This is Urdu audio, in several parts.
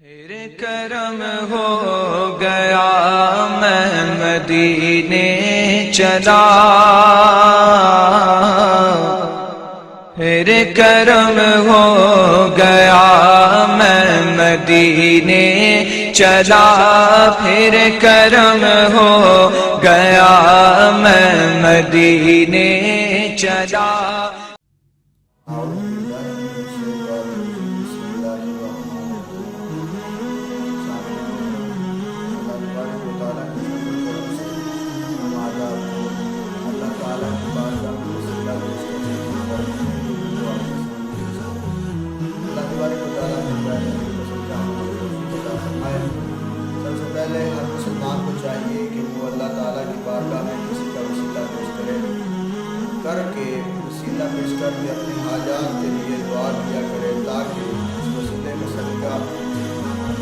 پھر کرم ہو گیا میں مدینے چلا، پھر کرم ہو گیا میں مدینے چلا، پھر کرم ہو گیا میں مدینے چلا۔ سب سے پہلے ہر مسلمان کو چاہیے کہ وہ اللہ تعالیٰ کی بارگاہ میں کسی کا وسیلہ پیش کر کے وسیلہ پیش کر کے اپنی حاجات کے لیے دعا کیا کرے، تاکہ اس وسیلے میں صدقہ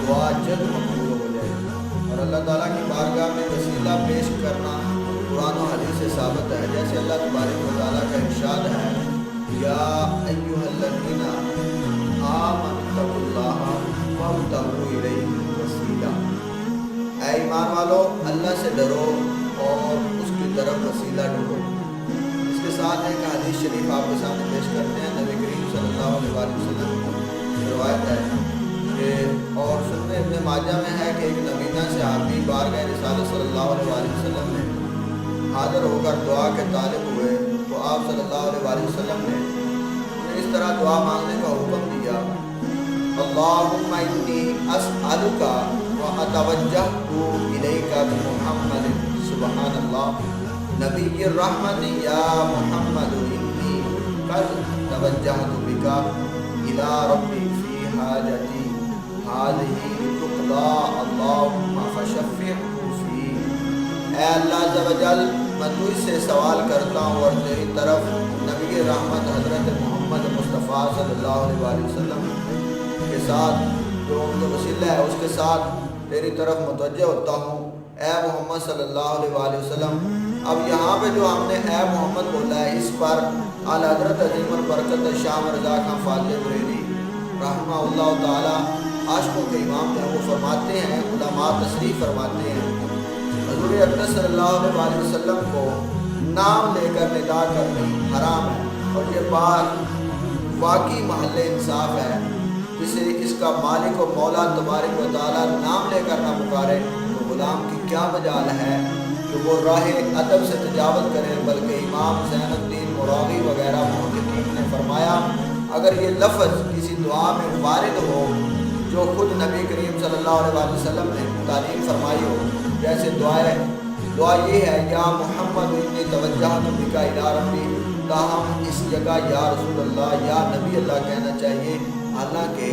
دعا جلد مقبول ہو جائے۔ اور اللہ تعالیٰ کی بارگاہ میں وسیلہ پیش کرنا قرآن و حدیث سے ثابت ہے، جیسے اللہ تبارک و تعالیٰ کا ارشاد ہے، یا ایھا الذین آمنوا اتقوا اللہ وابتغوا الیہ الوسیلہ، اے ایمان والو اللہ سے ڈرو اور اس کی طرف وسیلہ ڈھونڈو۔ اس کے ساتھ ایک حدیث شریف آپ کے سامنے پیش کرتے ہیں، نبی کریم صلی اللہ علیہ وسلم کی روایت ہے کہ اور سنن ابن ماجہ میں ہے کہ ایک نبینا صحابی بارگاہ رسالت صلی اللہ علیہ وسلم میں حاضر ہو کر دعا کے طالب ہوئے، تو آپ صلی اللہ علیہ وسلم نے انہیں اس طرح دعا مانگنے کا حکم دیا، اللہم انی اسألک واتوجہ الیک بمحمد، سبحان اللہ، نبی الرحمت یا محمد انی قد توجہت بک الی ربی فی حاجتی هذه لتقضى اللہم فشفعہ فی۔ اے اللہ عز و جل، میں تجھ سے سوال کرتا ہوں اور تیری طرف نبی رحمت حضرت محمد مصطفیٰ صلی اللہ علیہ وسلم کے ساتھ جو ان کا وسیلہ ہے اس کے ساتھ تیری طرف متوجہ ہوتا ہوں، اے محمد صلی اللہ علیہ وسلم۔ اب یہاں پہ جو ہم نے اے محمد بولا ہے، اس پر اعلی حضرت عظیم البرکت شاہ رضا خان فاطمی بریلوی رحمہ اللہ تعالی عاشقوں کے امام جو وہ فرماتے ہیں، علماء تصریح فرماتے ہیں، حضور اقدس صلی اللہ علیہ وسلم کو نام لے کر ندا کرنی حرام ہے، اور یہ بات واقعی محل انصاف ہے، جسے اس کا مالک و مولا تبارک و تعالیٰ نام لے کر نہ پکارے تو غلام کی کیا مجال ہے کہ وہ راہ ادب سے تجاوز کرے۔ بلکہ امام زین الدین مراغی وغیرہ محققین نے فرمایا، اگر یہ لفظ کسی دعا میں وارد ہو جو خود نبی کریم صلی اللہ علیہ وسلم نے تعلیم فرمائی ہو، جیسے دعا یہ ہے، یا محمد انی توجہت بک الی ربی، تاہم اس جگہ یا رسول اللہ یا نبی اللہ کہنا چاہیے، حالانکہ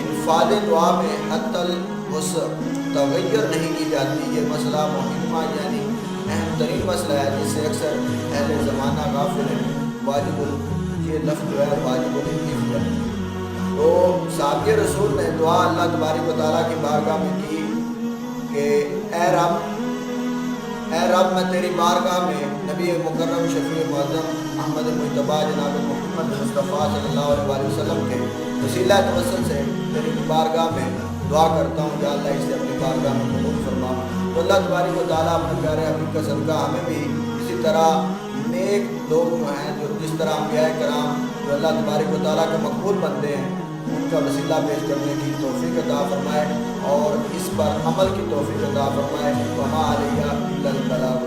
انفاذ دعا میں حتی الوسع تغیر نہیں کی جاتی۔ یہ مسئلہ مہمہ یعنی اہم ترین مسئلہ ہے، جس سے اکثر اہل زمانہ غافل ہیں۔ واجب یہ لفظ جو ہے واجب الحفظ ہے۔ تو صحابی رسول نے دعا اللہ تبارک و تعالیٰ کی بارگاہ میں کی کہ اے رب میں تیری بارگاہ میں نبی مکرم شفیع معظم احمد مجتبیٰ جناب محمد مصطفیٰ صلی اللہ علیہ وسلم کے وسیلہ توسل سے تیری بارگاہ میں دعا کرتا ہوں، یا اللہ اسے اپنی بارگاہ میں قبول فرما۔ تو اللہ تبارک و تعالیٰ اپنے پیارے حبیب کا صدقہ ہمیں بھی اسی طرح نیک لوگ جو ہیں، جو جس طرح انبیاء کرام جو اللہ تبارک و تعالیٰ کے مقبول بندے ہیں، ان کا وسیلہ پیش کرنے کی توفیق عطا فرمائے اور اس پر عمل کی توفیق عطا فرمائے۔ وما علیہ الا البلاغ۔